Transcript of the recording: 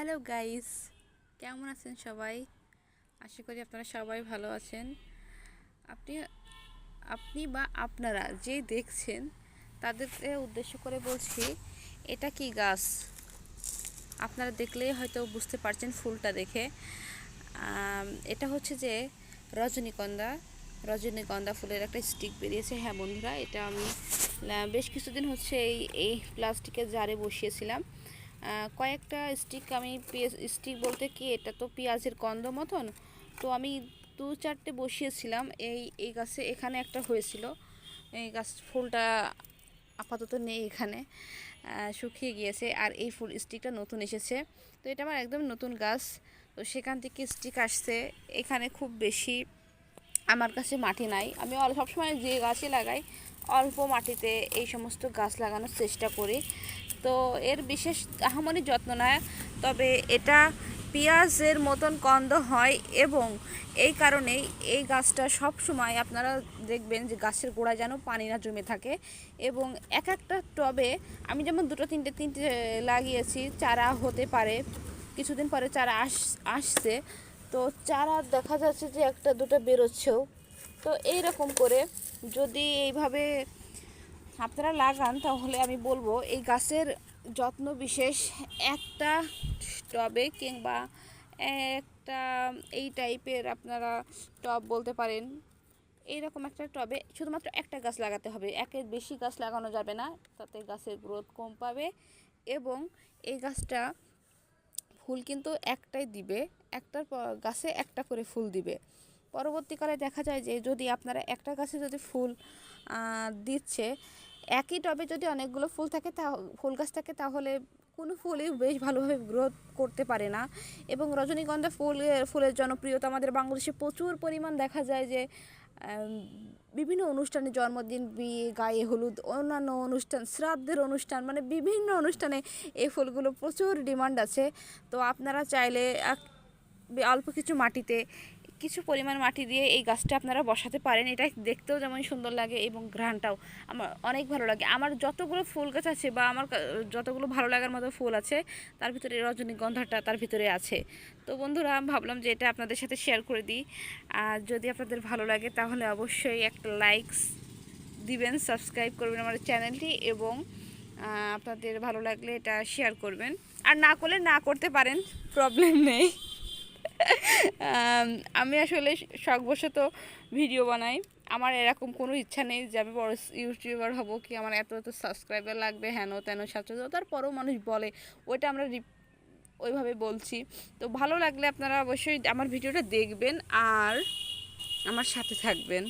Hello guys, কেমন আছেন সবাই? আশা করি আপনারা সবাই ভালো আছেন। আপনি আপনি বা আপনারা যে দেখছেন তাদেরকে উদ্দেশ্য করে বলছি, এটা কি গাছ? আপনারা দেখলেই হয়তো বুঝতে পারছেন ফুলটা দেখে। এটা হচ্ছে যে রজনীগন্ধা রজনীগন্ধা ফুলের একটা স্টিক বেরিয়েছে। হ্যাঁ বন্ধুরা, এটা আমি বেশ কিছুদিন হচ্ছে এই প্লাস্টিকের জারে বসিয়েছিলাম। কয়েকটা স্টিক আমি স্টিক বলতে কি, এটা তো পেঁয়াজের কন্দ মতন, তো আমি 2-4টে বসিয়েছিলাম। এই গাছে এখানে একটা হয়েছিল। এই গাছ ফুলটা আপাতত নেই এখানে, শুকিয়ে গিয়েছে। আর এই ফুল স্টিকটা নতুন এসেছে, তো এটা আমার একদম নতুন গাছ। তো সেখান থেকে স্টিক আসছে। এখানে খুব বেশি আমার কাছে মাটি নাই। আমি সবসময় যে গাছই লাগাই অল্প মাটিতে এই সমস্ত গাছ লাগানোর চেষ্টা করি। তো এর বিশেষ আহামরি যত্ন নেয়, তবে এটা পেঁয়াজের মতন কন্দ হয় এবং এই কারণেই এই গাছটা সব সময় আপনারা দেখবেন যে গাছের গোড়ায় যেন পানি না জমে থাকে। এবং এক একটা টবে আমি যেমন 2-3টে লাগিয়েছি, চারা হতে পারে, কিছুদিন পরে চারা আসছে, তো চারা দেখা যাচ্ছে যে 1-2টা বেরোচ্ছেও। তো এই রকম করে যদি এইভাবে আপনারা লাগান, তাহলে আমি বলবো এই গাছের যত্ন বিশেষ একটা টবে কিংবা একটা এই টাইপের আপনারা টব বলতে পারেন, এইরকম একটা টবে শুধুমাত্র একটা গাছ লাগাতে হবে। একের বেশি গাছ লাগানো যাবে না, তাতে গাছের গ্রোথ কম পাবে। এবং এই গাছটা ফুল কিন্তু একটাই দিবে, একটার গাছে একটা করে ফুল দিবে। পরবর্তীকালে দেখা যায় যে যদি আপনারা একটা গাছে যদি ফুল দিচ্ছে, একই টবে যদি অনেকগুলো ফুল গাছ থাকে, তাহলে কোনো ফুলই বেশ ভালোভাবে গ্রোথ করতে পারে না। এবং রজনীগন্ধা ফুলের জনপ্রিয়তা আমাদের বাংলাদেশে প্রচুর পরিমাণ দেখা যায় যে বিভিন্ন অনুষ্ঠানে, জন্মদিন, বিয়ে, গায়ে হলুদ, অন্যান্য অনুষ্ঠান, শ্রাদ্ধের অনুষ্ঠান, মানে বিভিন্ন অনুষ্ঠানে এই ফুলগুলো প্রচুর ডিমান্ড আছে। তো আপনারা চাইলে অল্প কিছু পরিমাণ মাটি দিয়ে এই গাছটা আপনারা বসাতে পারেন। এটা দেখতেও যেমন সুন্দর লাগে এবং ঘ্রাণটাও আমার অনেক ভালো লাগে। আমার যতগুলো ফুল গাছ আছে বা আমার যতগুলো ভালো লাগার মতো ফুল আছে, তার ভিতরে রজনীগন্ধাটা তার ভিতরে আছে। তো বন্ধুরা, আমি ভাবলাম যে এটা আপনাদের সাথে শেয়ার করে দিই। আর যদি আপনাদের ভালো লাগে তাহলে অবশ্যই একটা লাইকস দিবেন, সাবস্ক্রাইব করবেন আমার চ্যানেলটি, এবং আপনাদের ভালো লাগলে এটা শেয়ার করবেন। আর না করলে না করতে পারেন, প্রবলেম নেই। আমি আসলে শখবশত ভিডিও বানাই। আমার এরকম কোনো ইচ্ছা নেই যে আমি বড় ইউটিউবার হব, কি আমার এত এত সাবস্ক্রাইবার লাগবে, হেন তেন সাথে। তারপরেও মানুষ বলে, ওইটা আমরা ওইভাবে বলছি। তো ভালো লাগলে আপনারা অবশ্যই আমার ভিডিওটা দেখবেন আর আমার সাথে থাকবেন।